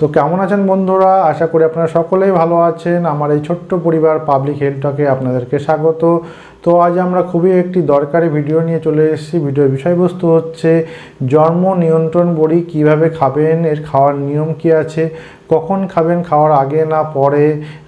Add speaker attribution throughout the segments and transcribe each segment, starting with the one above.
Speaker 1: তো কেমন আছেন বন্ধুরা? আশা করি আপনারা সকলেই ভালো আছেন। আমার এই ছোট্ট পরিবার পাবলিক হেলথকে আপনাদেরকে স্বাগত। তো আজ আমরা খুবই একটি দরকারি ভিডিও নিয়ে চলে এসেছি। ভিডিওর বিষয়বস্তু হচ্ছে জন্ম নিয়ন্ত্রণ বড়ি কিভাবে খাবেন, এর খাওয়ার নিয়ম কি আছে, কখন খাবেন, খাওয়ার আগে না পরে,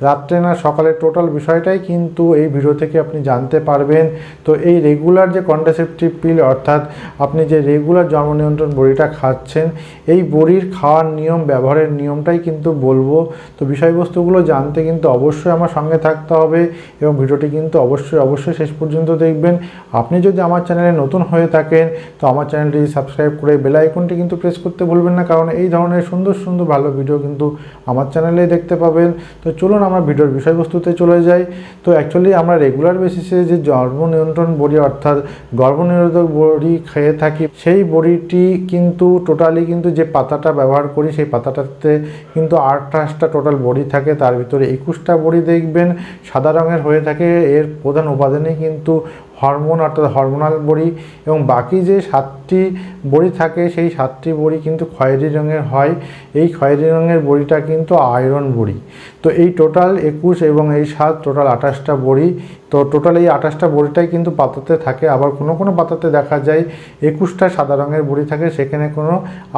Speaker 1: রাত্রে না সকালে, টোটাল বিষয়টাই কিন্তু এই ভিডিও থেকে আপনি জানতে পারবেন। তো এই রেগুলার যে কন্ট্রাসেপটিভ পিল অর্থাৎ আপনি যে রেগুলার জন্ম নিয়ন্ত্রণ বড়িটা খাচ্ছেন, এই বড়ির খাওয়ার নিয়ম, ব্যবহারের নিয়মটাই কিন্তু বলবো। তো বিষয়বস্তুগুলো জানতে কিন্তু অবশ্যই আমার সঙ্গে থাকতে হবে এবং ভিডিওটি কিন্তু অবশ্যই শেষ পর্যন্ত দেখবেন। আপনি যদি আমার চ্যানেলে নতুন হয়ে থাকেন তো আমার চ্যানেলটি সাবস্ক্রাইব করে বেল আইকনটি কিন্তু প্রেস করতে ভুলবেন না, কারণ এই ধরনের সুন্দর সুন্দর ভালো ভিডিও কিন্তু আমার চ্যানেলেই দেখতে পাবেন। তো চলুন আমরা ভিডিওর বিষয়বস্তুতে চলে যাই। তো অ্যাকচুয়ালি আমরা রেগুলার বেসিসে যে জন্ম নিয়ন্ত্রণ বড়ি অর্থাৎ গর্ভনিরোধক বড়ি খেয়ে থাকি, সেই বড়িটি কিন্তু টোটালি কিন্তু যে পাতাটা ব্যবহার করি সেই পাতাটাতে কিন্তু 28টা টোটাল বড়ি থাকে। তার ভিতরে 21টা বড়ি দেখবেন সাদা রঙের হয়ে থাকে। এর প্রধান উপাদানই কিন্তু হরমোন অর্থাৎ হরমোনাল বড়ি, এবং বাকি যে 7টি বড়ি থাকে সেই 7টি বড়ি কিন্তু খয়েরি রঙের হয়। এই খয়েরি রঙের বড়িটা কিন্তু আয়রন বড়ি। তো এই টোটাল 21 এবং এই 7 টোটাল 28টা বড়ি। তো টোটাল এই 28টা বড়িটাই কিন্তু পাতাতে থাকে। আবার কোনো পাতাতে দেখা যায় 21টা সাদা রঙের বড়ি থাকে, সেখানে কোনো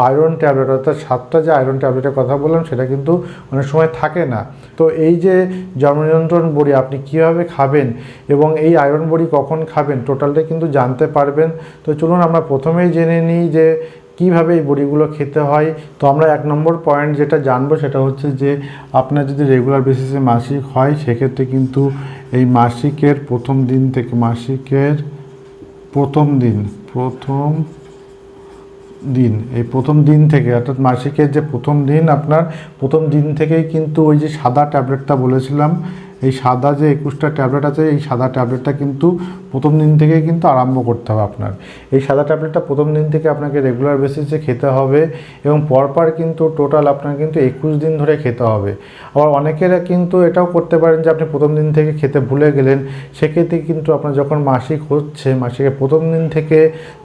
Speaker 1: আয়রন ট্যাবলেট অর্থাৎ 7টা যে আয়রন ট্যাবলেটের কথা বললাম সেটা কিন্তু অনেক সময় থাকে না। তো এই যে জন্ম নিয়ন্ত্রণ বড়ি আপনি কীভাবে খাবেন এবং এই আয়রন বড়ি কখন খাবেন টোটালটাই কিন্তু জানতে পারবেন। তো চলুন আমরা প্রথমেই জেনে নিই যে কীভাবে এই বড়িগুলো খেতে হয়। তো আমরা 1 নম্বর পয়েন্ট যেটা জানবো সেটা হচ্ছে যে আপনার যদি রেগুলার বেসিসে মাসিক হয় সেক্ষেত্রে কিন্তু এই মাসিকের প্রথম দিন থেকে এই প্রথম দিন থেকে অর্থাৎ মাসিকের যে প্রথম দিন, আপনার প্রথম দিন থেকেই কিন্তু ওই যে সাদা ট্যাবলেটটা বলেছিলাম, এই সাদা যে 21টা ট্যাবলেট আছে এই সাদা ট্যাবলেটটা কিন্তু প্রথম দিন থেকেই কিন্তু আরম্ভ করতে হবে আপনার। এই সাদা ট্যাবলেটটা প্রথম দিন থেকে আপনাকে রেগুলার বেসিসে খেতে হবে এবং পরপর কিন্তু টোটাল আপনার কিন্তু 21 দিন ধরে খেতে হবে। আবার অনেকেরা কিন্তু এটাও করতে পারেন যে আপনি প্রথম দিন থেকে খেতে ভুলে গেলেন, সেক্ষেত্রে কিন্তু আপনার যখন মাসিক হচ্ছে মাসিকের প্রথম দিন থেকে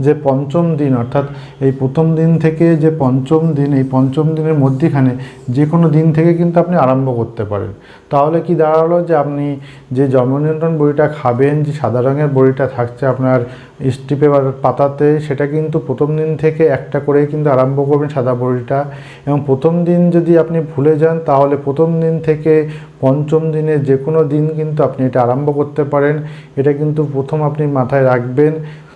Speaker 1: যে পঞ্চম দিন অর্থাৎ এই প্রথম দিন থেকে যে পঞ্চম দিন, এই পঞ্চম দিনের মধ্যেখানে যে কোনো দিন থেকে কিন্তু আপনি আরম্ভ করতে পারেন। তাহলে কি দাঁড়ালো যে আপনি যে জন্ম নিয়ন্ত্রণ বড়িটা খাবেন, যে সাদা রঙের বড়িটা থাকছে আপনার স্ট্রিপে বা পাতাতে, সেটা কিন্তু প্রথম দিন থেকে একটা করেই কিন্তু আরম্ভ করবেন সাদা বড়িটা। এবং প্রথম দিন যদি আপনি ভুলে যান তাহলে প্রথম দিন থেকে পঞ্চম দিনে যে কোনো দিন কিন্তু আপনি এটা আরম্ভ করতে পারেন। এটা কিন্তু প্রথম আপনি মাথায় রাখবেন।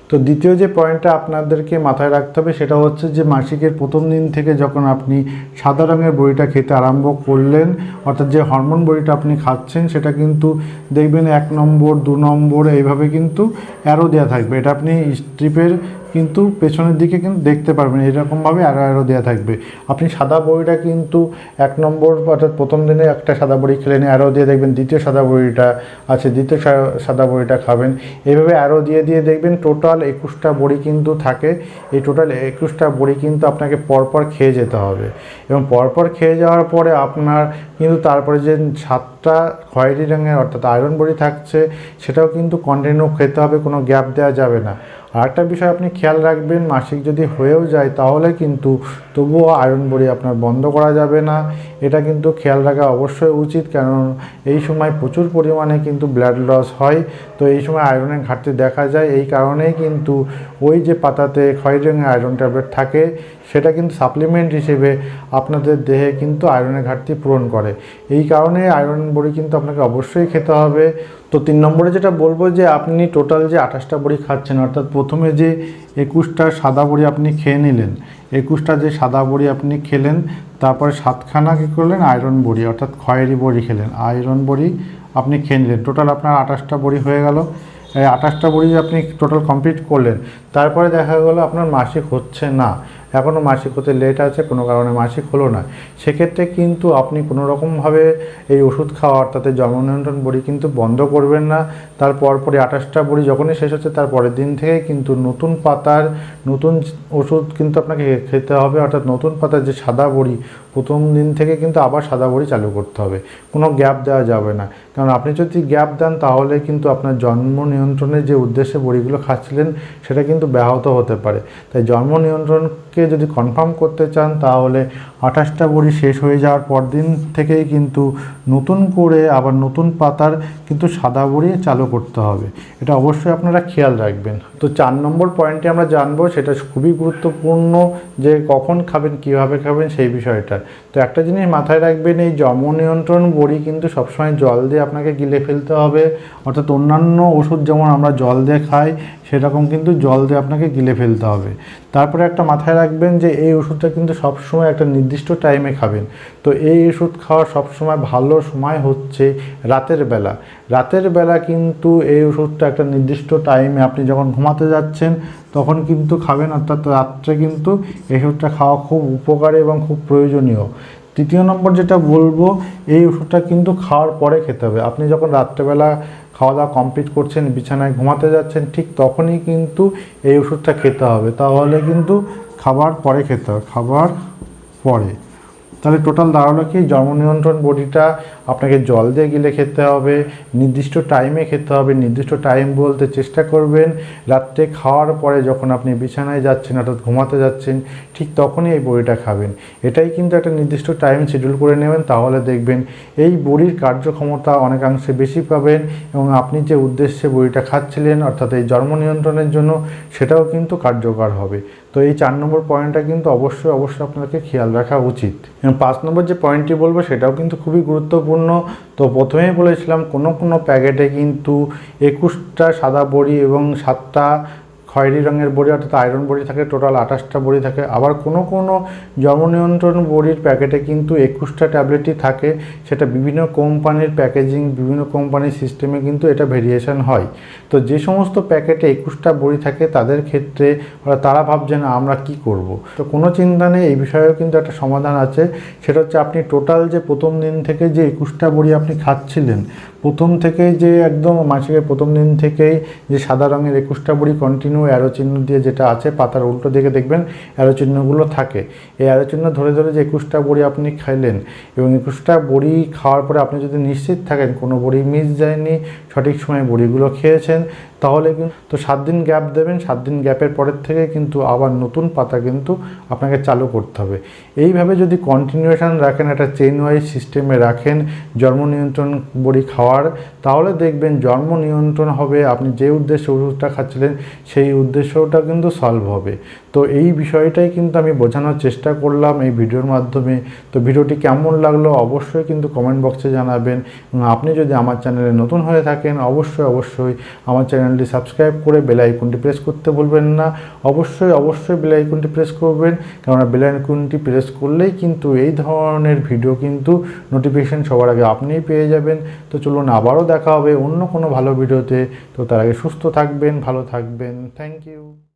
Speaker 1: তো দ্বিতীয় যে পয়েন্টটা আপনাদেরকে মাথায় রাখতে হবে সেটা হচ্ছে যে মাসিকের প্রথম দিন থেকে যখন আপনি সাদা রঙের বড়িটা খেতে আরম্ভ করলেন অর্থাৎ যে হরমোন বড়িটা আপনি খাচ্ছেন সেটা কিন্তু দেখবেন 1 নম্বর 2 নম্বর এইভাবে কিন্তু অ্যারো দেওয়া থাকবে। এটা আপনি স্ট্রিপের কিন্তু পেছনের দিকে কিন্তু দেখতে পারবেন, এরকমভাবে অ্যারো দেওয়া থাকবে। আপনি সাদা বড়িটা কিন্তু 1 নম্বর অর্থাৎ প্রথম দিনে একটা সাদা বড়ি খেলেন, অ্যারো দিয়ে দেখবেন দ্বিতীয় সাদা বড়িটা আছে, দ্বিতীয় সাদা বড়িটা খাবেন। এইভাবে অ্যারো দিয়ে দেখবেন টোটাল 21টা বড়ি কিন্তু থাকে। এই টোটাল 21টা বড়ি কিন্তু আপনাকে পরপর খেয়ে যেতে হবে এবং পরপর খেয়ে যাওয়ার পরে আপনার কিন্তু তারপরে যে 7টা খয়েরি রঙের অর্থাৎ আয়রন বড়ি থাকছে সেটাও কিন্তু কন্টিনিউ খেতে হবে, কোনো গ্যাপ দেওয়া যাবে না। আর একটা বিষয় আপনি খেয়াল রাখবেন, মাসিক যদি হয়েও যায় তাহলে কিন্তু তবুও আয়রন বড়ি আপনার বন্ধ করা যাবে না। এটা কিন্তু খেয়াল রাখা অবশ্যই উচিত, কারণ এই সময় প্রচুর পরিমাণে কিন্তু ব্লাড লস হয়। তো এই সময় আয়রনের ঘাটতি দেখা যায়। এই কারণেই কিন্তু ওই যে পাতাতে খয়েরি রঙের আয়রন ট্যাবলেট থাকে সেটা কিন্তু সাপ্লিমেন্ট হিসেবে আপনাদের দেহে কিন্তু আয়রনের ঘাটতি পূরণ করে। এই কারণে আয়রন বড়ি কিন্তু আপনাকে অবশ্যই খেতে হবে। তো 3 নম্বরে যেটা বলবো যে আপনি টোটাল যে 28টা বড়ি খাচ্ছেন অর্থাৎ প্রথমে যে 21টা সাদা বড়ি আপনি খেয়ে নিলেন, 21টা যে সাদা বড়ি আপনি খেলেন, তারপরে 7খানা কী করলেন আয়রন বড়ি অর্থাৎ খয়েরি বড়ি খেলেন, আয়রন বড়ি আপনি খেয়ে নিলেন। টোটাল আপনার 28টা বড়ি হয়ে গেল। এই 28টা বড়ি আপনি টোটাল কমপ্লিট করলেন। তারপরে দেখা গেলো আপনার মাসিক হচ্ছে না, এখনও মাসিক হতে লেট আছে, কোনো কারণে মাসিক হলো না, সেক্ষেত্রে কিন্তু আপনি কোনো রকমভাবে এই ওষুধ খাওয়া অর্থাৎ জন্ম নিয়ন্ত্রণ বড়ি কিন্তু বন্ধ করবেন না। তারপরে 28টা বড়ি যখনই শেষ হচ্ছে তার পরের দিন থেকে কিন্তু নতুন পাতার নতুন ওষুধ কিন্তু আপনাকে খেতে হবে, অর্থাৎ নতুন পাতার যে সাদা বড়ি প্রথম দিন থেকে কিন্তু আবার সাদা বড়ি চালু করতে হবে, কোনো গ্যাপ দেওয়া যাবে না। কারণ আপনি যদি গ্যাপ দেন তাহলে কিন্তু আপনার জন্ম নিয়ন্ত্রণের যে উদ্দেশ্যে বড়িগুলো খাচ্ছিলেন সেটা কিন্তু ব্যাহত হতে পারে। তাই জন্ম নিয়ন্ত্রণকে যদি কনফার্ম করতে চান তাহলে 28টা বড়ি শেষ হয়ে যাওয়ার পর দিন থেকেই কিন্তু নতুন করে আবার নতুন পাতার কিন্তু সাদা বড়ি চালু করতে হবে। এটা অবশ্যই আপনারা খেয়াল রাখবেন। তো 4 নম্বর পয়েন্টে আমরা জানবো, সেটা খুবই গুরুত্বপূর্ণ যে কখন খাবেন, কিভাবে খাবেন সেই বিষয়টা। তো একটা জিনিস মাথায় রাখবেন, এই জন্ম নিয়ন্ত্রণ বড়ি কিন্তু সবসময় জল দিয়ে আপনাকে গিলে ফেলতে হবে। অর্থাৎ অন্যান্য ওষুধ যেমন আমরা জল দিয়ে খাই সেরকম কিন্তু জল দিয়ে আপনাকে গিলে ফেলতে হবে। তারপরে একটা মাথায় রাখবেন যে এই ওষুধটা কিন্তু সবসময় একটা নির্দিষ্ট টাইমে খাবেন। তো এই ওষুধ খাওয়ার সবসময় ভালো সময় হচ্ছে রাতের বেলা। রাতের বেলা কিন্তু এই ওষুধটা একটা নির্দিষ্ট টাইমে আপনি যখন ঘুমাতে যাচ্ছেন তখন কিন্তু খাবেন। অর্থাৎ রাত্রে কিন্তু এই ওষুধটা খাওয়া খুব উপকারী এবং খুব প্রয়োজনীয়। তৃতীয় নম্বর যেটা বলবো, এই ওষুধটা কিন্তু খাওয়ার পরে খেতে হবে। আপনি যখন রাত্রেবেলা খাওয়া দাওয়া কমপ্লিট করছেন, বিছানায় ঘুমাতে যাচ্ছেন, ঠিক তখনই কিন্তু এই ওষুধটা খেতে হবে। তাহলে কিন্তু খাবার পরে খেতে হবে, খাবার পরে। তাহলে টোটাল দাঁড়ালো কি, জন্ম নিয়ন্ত্রণ বড়িটা আপনাকে জল দিয়ে গিলে খেতে হবে, নির্দিষ্ট টাইমে খেতে হবে। নির্দিষ্ট টাইম বলতে চেষ্টা করবেন রাত্রে খাওয়ার পরে যখন আপনি বিছানায় যাচ্ছেন অর্থাৎ ঘুমাতে যাচ্ছেন ঠিক তখনই এই বড়িটা খাবেন। এটাই কিন্তু একটা নির্দিষ্ট টাইম শিডিউল করে নেবেন, তাহলে দেখবেন এই বড়ির কার্যক্ষমতা অনেকাংশে বেশি পাবেন এবং আপনি যে উদ্দেশ্যে বড়িটা খাচ্ছিলেন অর্থাৎ এই জন্ম নিয়ন্ত্রণের জন্য সেটাও কিন্তু কার্যকর হবে। তো এই 4 নম্বর পয়েন্টটা কিন্তু অবশ্যই আপনাকে খেয়াল রাখা উচিত। 5 নম্বর যে পয়েন্টটি বলবো সেটাও কিন্তু খুবই গুরুত্বপূর্ণ। তো প্রথমেই বলেছিলাম কোনো প্যাকেটে কিন্তু 21টা সাদা বড়ি এবং 7টা খয়েরি রঙের বড়ি অর্থাৎ আয়রন বড়ি থাকে, টোটাল 28টা বড়ি থাকে। আবার কোনো জন্ম নিয়ন্ত্রণ বড়ির প্যাকেটে কিন্তু 21টা ট্যাবলেটই থাকে। সেটা বিভিন্ন কোম্পানির প্যাকেজিং, বিভিন্ন কোম্পানির সিস্টেমে কিন্তু এটা ভেরিয়েশন হয়। তো যে সমস্ত প্যাকেটে 21টা বড়ি থাকে তাদের ক্ষেত্রে তারা ভাবছেন আমরা কি করব। তো কোনো চিন্তা নেই, এই বিষয়েও কিন্তু একটা সমাধান আছে। সেটা হচ্ছে আপনি টোটাল যে প্রথম দিন থেকে যে 21টা বড়ি আপনি খাচ্ছিলেন, প্রথম থেকেই যে একদম মাসিকের প্রথম দিন থেকেই যে সাদা রঙের 21টা বড়ি কন্টিনিউ অ্যারো চিহ্ন দিয়ে যেটা আছে, পাতার উল্টো দিকে দেখবেন অ্যারো চিহ্নগুলো থাকে। এই অ্যারো চিহ্ন ধরে যে 21টা বড়ি আপনি খাইলেন এবং 21টা বড়ি খাওয়ার পরে আপনি যদি নিশ্চিত থাকেন কোনো বড়ি মিস যায়নি, সঠিক সময়ে বড়িগুলো খেয়েছেন, তাহলে কিন্তু 7 দিন গ্যাপ দেবেন। 7 দিন গ্যাপের পরের থেকে কিন্তু আবার নতুন পাতা কিন্তু আপনাকে চালু করতে হবে। এইভাবে যদি কন্টিনিউয়েশন রাখেন, একটা চেইন ওয়াইজ সিস্টেমে রাখেন জন্ম নিয়ন্ত্রণ বড়ি খাওয়ার, তাহলে দেখবেন জন্ম নিয়ন্ত্রণ হবে। আপনি যে উদ্দেশ্যে ওষুধটা খাচ্ছিলেন সেই উদ্দেশ্যটা কিন্তু সলভ হবে। তো এই বিষয়টাই কিন্তু আমি বোঝানোর চেষ্টা করলাম এই ভিডিওর মাধ্যমে। তো ভিডিওটি কেমন লাগলো অবশ্যই কিন্তু কমেন্ট বক্সে জানাবেন এবং আপনি যদি আমার চ্যানেলে নতুন হয়ে থাকেন অবশ্যই আমার চ্যানেলটি সাবস্ক্রাইব করে বেল আইকনটি প্রেস করতে ভুলবেন না। অবশ্যই বেল আইকনটি প্রেস করবেন, কেননা বেল আইকনটি প্রেস করলেই কিন্তু এই ধরনের ভিডিও কিন্তু নোটিফিকেশন সবার আগে আপনিই পেয়ে যাবেন। তো চলুন আবারও দেখা হবে অন্য কোনো ভালো ভিডিওতে। তো তার আগে সুস্থ থাকবেন, ভালো থাকবেন। Thank you.